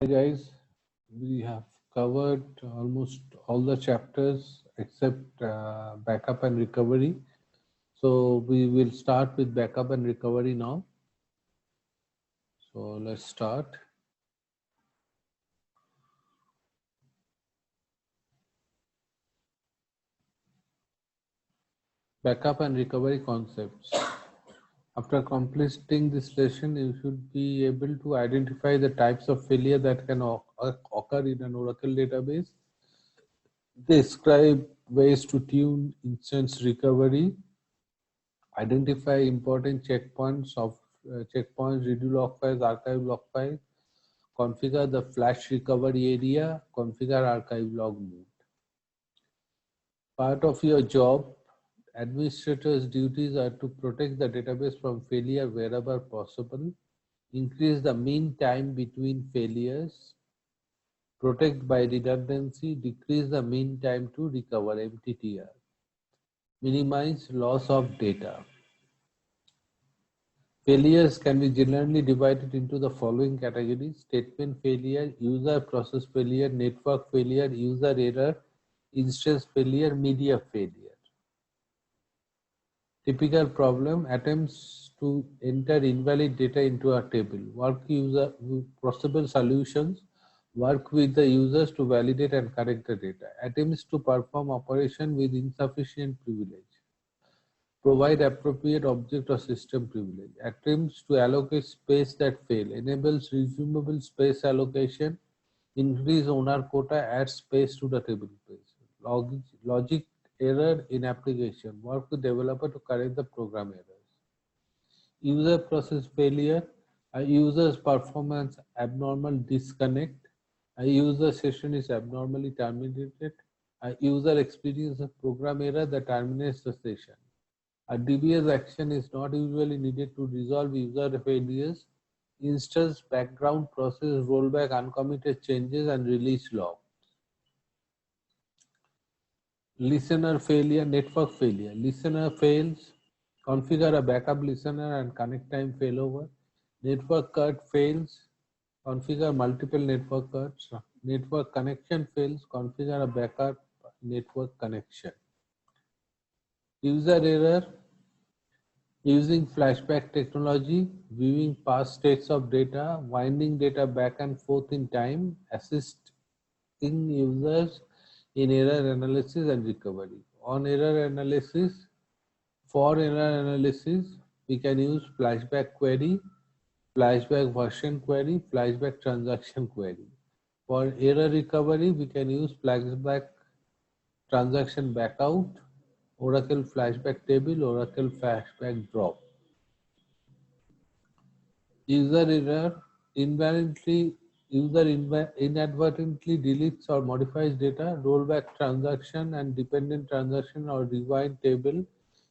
Hi guys, we have covered almost all the chapters except backup and recovery. So we will start with backup and recovery now. So let's start. Backup and recovery concepts. After completing this lesson, you should be able to identify the types of failure that can occur in an Oracle database, describe ways to tune instance recovery, identify important checkpoints, redo log files, archive log files, configure the flash recovery area, configure archive log mode. Part of your job, administrator's duties are to protect the database from failure wherever possible, increase the mean time between failures, protect by redundancy, decrease the mean time to recover MTTR, minimize loss of data. Failures can be generally divided into the following categories: statement failure, user process failure, network failure, user error, instance failure, media failure. Typical problem: attempts to enter invalid data into a table. Possible solutions: work with the users to validate and correct the data. Attempts to perform operation with insufficient privilege. Provide appropriate object or system privilege. Attempts to allocate space that fail. Enables resumable space allocation. Increase owner quota. Add space to the table space. Logic error in application. Work with developer to correct the program errors. User process failure. A user's performance abnormal disconnect. A user session is abnormally terminated. A user experiences a program error that terminates the session. A DBS action is not usually needed to resolve user failures. Instance background process, rollback uncommitted changes, and release log. Listener failure, network failure. Listener fails. Configure a backup listener and connect time failover. Network card fails. Configure multiple network cards. Network connection fails. Configure a backup network connection. User error. Using flashback technology, viewing past states of data, winding data back and forth in time, assisting users in error analysis and recovery. On error analysis, for error analysis, we can use flashback query, flashback version query, flashback transaction query. For error recovery, we can use flashback transaction backout, Oracle flashback table, Oracle flashback drop. User error: user inadvertently deletes or modifies data, rollback transaction and dependent transaction or rewind table.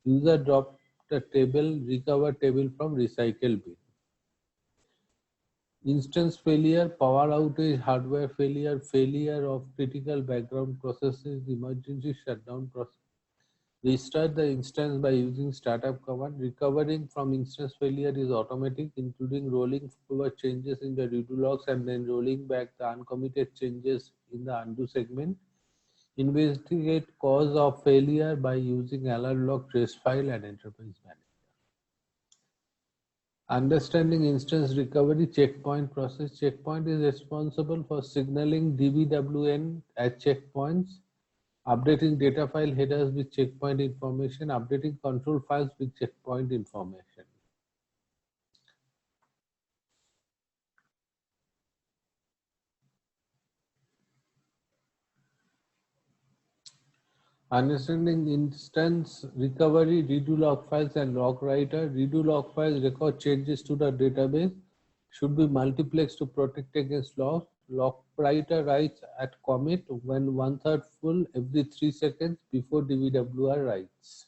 User dropped the table, recover table from recycle bin. Instance failure, power outage, hardware failure, failure of critical background processes, emergency shutdown process. Restart the instance by using startup command. Recovering from instance failure is automatic, including rolling forward changes in the redo logs and then rolling back the uncommitted changes in the undo segment. Investigate cause of failure by using alert log, trace file, and enterprise manager. Understanding instance recovery checkpoint process. Checkpoint is responsible for signaling DBWN at checkpoints, updating data file headers with checkpoint information, updating control files with checkpoint information. Understanding instance recovery, redo log files and log writer. Redo log files record changes to the database, should be multiplexed to protect against loss. Log writer writes at commit when 1/3 full every 3 seconds before DBWR writes.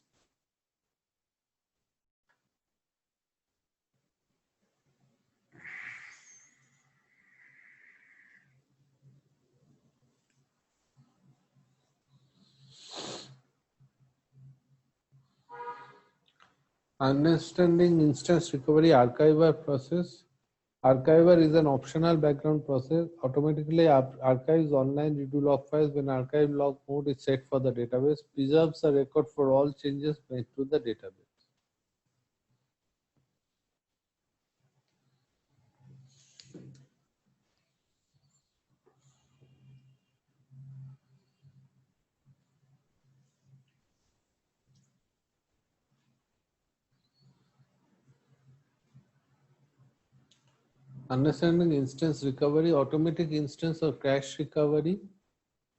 Understanding instance recovery archiver process. Archiver is an optional background process. Automatically archives online redo log files when archive log mode is set for the database. Preserves a record for all changes made to the database. Understanding instance recovery. Automatic instance or cache recovery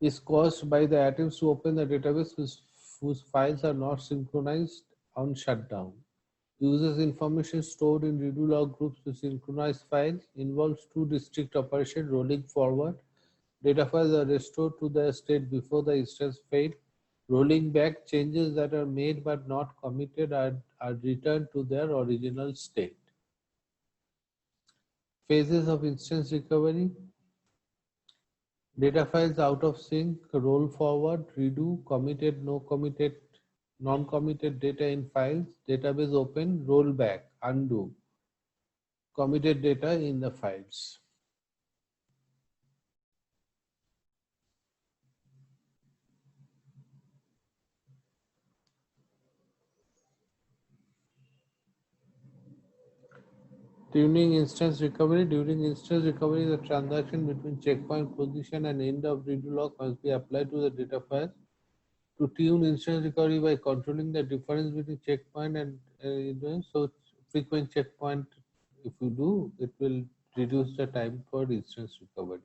is caused by the attempts to open the database whose files are not synchronized on shutdown. Uses information stored in redo log groups to synchronize files. Involves two distinct operations: rolling forward. Data files are restored to their state before the instance failed. Rolling back, changes that are made but not committed are returned to their original state. Phases of instance recovery. Data files out of sync, roll forward, redo, committed, no committed, non-committed data in files, database open, roll back, undo, committed data in the files. During instance recovery, the transaction between checkpoint position and end of redo log must be applied to the data file. To tune instance recovery by controlling the difference between checkpoint and so frequent checkpoint, if you do, it will reduce the time for instance recovery.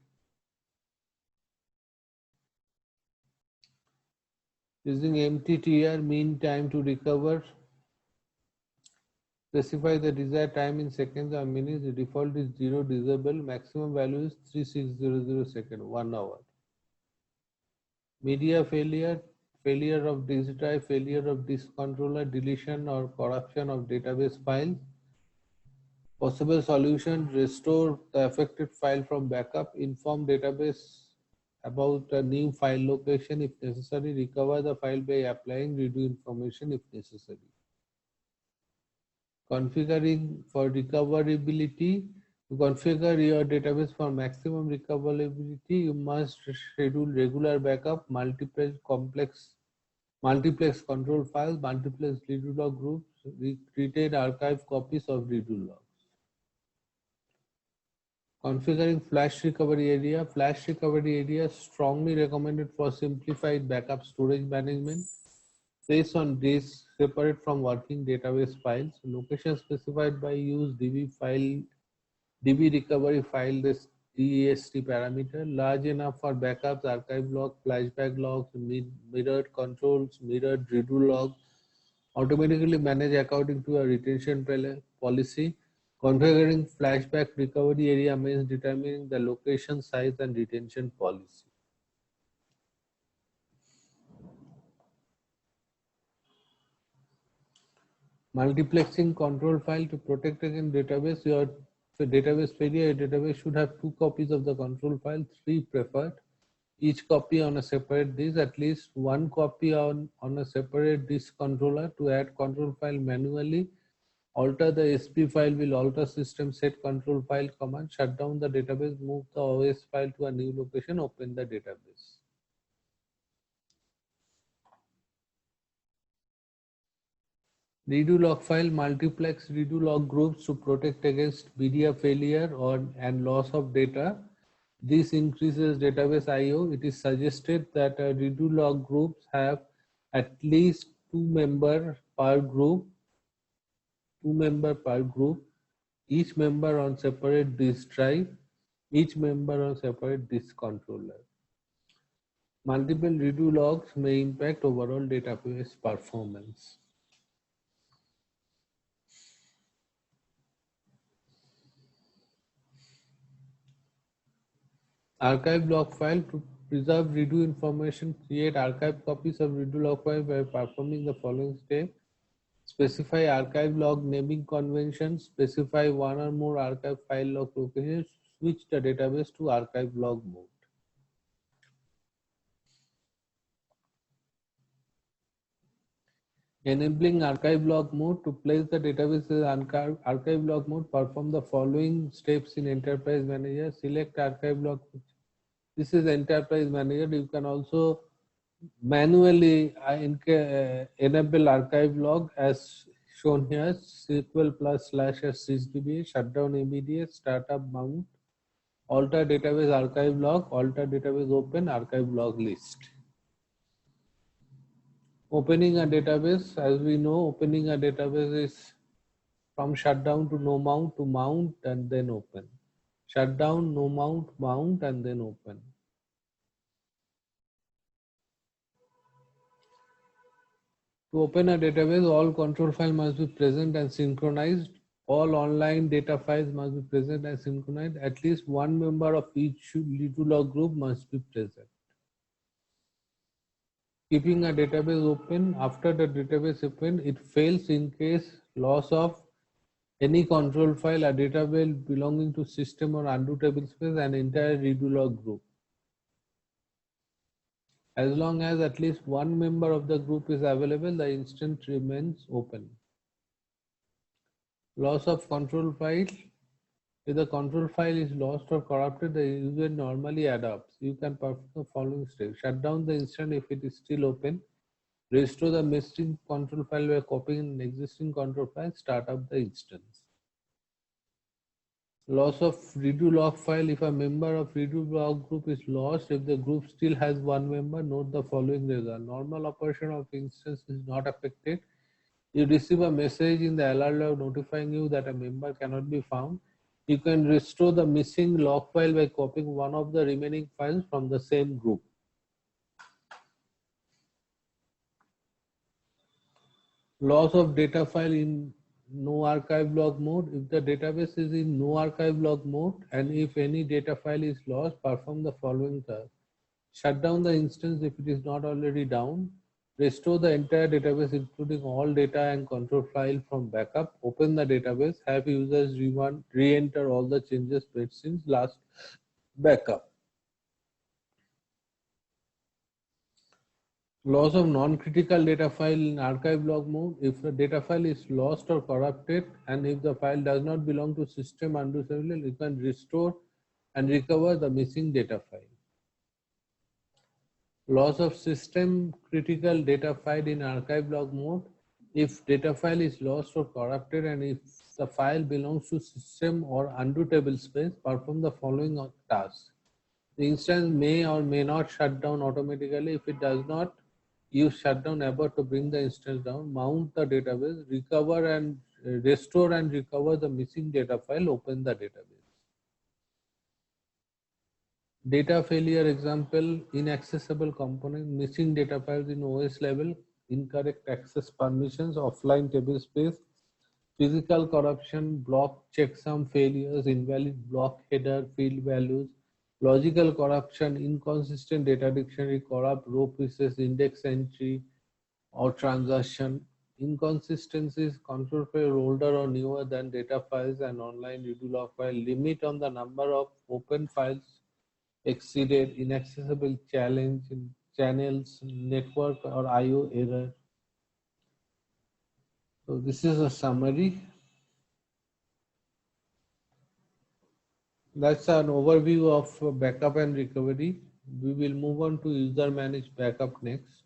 Using MTTR, mean time to recover. Specify the desired time in seconds or minutes. The default is 0, disable. Maximum value is 3600 seconds, 1 hour. Media failure, failure of disk drive, failure of disk controller, deletion or corruption of database files. Possible solution: restore the affected file from backup, inform database about a new file location if necessary, recover the file by applying redo information if necessary. Configuring for recoverability. To configure your database for maximum recoverability, you must schedule regular backup, multiplex control files, multiplex redo log groups, retain archive copies of redo logs. Configuring flash recovery area. Flash recovery area is strongly recommended for simplified backup storage management. Place on disk separate from working database files. Location specified by use DB recovery file this DEST parameter. Large enough for backups, archive log, flashback logs, mirrored controls, mirrored redo log. Automatically manage according to a retention policy. Configuring flashback recovery area means determining the location, size, and retention policy. Multiplexing control file to protect against database. Your database failure, your database should have 2 copies of the control file, 3 preferred. Each copy on a separate disk, at least 1 copy on a separate disk controller. To add control file manually, alter the SP file will alter system set control file command, shut down the database, move the OS file to a new location, open the database. Redo log file, multiplex redo log groups to protect against media failure and loss of data. This increases database I/O. It is suggested that redo log groups have at least 2 members per group, each member on separate disk drive, each member on separate disk controller. Multiple redo logs may impact overall database performance. Archive log file to preserve redo information. Create archive copies of redo log file by performing the following steps. Specify archive log naming conventions. Specify 1 or more archive file log locations. Switch the database to archive log mode. Enabling archive log mode. To place the database in archive log mode, perform the following steps in Enterprise Manager. Select archive log. This is Enterprise Manager. You can also manually enable archive log as shown here. SQL plus /sysdba, shutdown immediate, startup mount, alter database archive log, alter database open, archive log list. Opening a database, as we know, opening a database is from shutdown to no mount to mount and then open. Shutdown, no mount, mount and then open. To open a database, all control files must be present and synchronized. All online data files must be present and synchronized. At least one member of each Litulog group must be present. Keeping a database open. After the database open, it fails in case loss of any control file, a database belonging to system or undo tablespace, and entire redo log group. As long as at least one member of the group is available, the instance remains open. Loss of control file. If the control file is lost or corrupted, the user normally adopts. You can perform the following steps. Shut down the instance if it is still open. Restore the missing control file by copying an existing control file. Start up the instance. Loss of redo log file. If a member of redo log group is lost, if the group still has one member, note the following result. Normal operation of instance is not affected. You receive a message in the alert log notifying you that a member cannot be found. You can restore the missing log file by copying one of the remaining files from the same group. Loss of data file in no archive log mode. If the database is in no archive log mode and if any data file is lost, perform the following task. Shut down the instance if it is not already down. Restore the entire database including all data and control file from backup. Open the database. Have users re-enter all the changes made since last backup. Loss of non-critical data file in archive log mode. If the data file is lost or corrupted and if the file does not belong to system undo serial, you can restore and recover the missing data file. Loss of system critical data file in archive log mode. If data file is lost or corrupted and if the file belongs to system or undo tablespace, perform the following tasks. The instance may or may not shut down automatically. If it does not, use shutdown abort to bring the instance down. Mount the database, recover and restore and recover the missing data file, open the database. Data failure example, inaccessible component, missing data files in OS level, incorrect access permissions, offline table space, physical corruption, block checksum failures, invalid block header field values, logical corruption, inconsistent data dictionary, corrupt row pieces, index entry or transaction, inconsistencies, control file older or newer than data files and online redo log file, limit on the number of open files exceeded, inaccessible challenge in channels, network or IO error. So this is a summary. That's an overview of backup and recovery. We will move on to user managed backup next.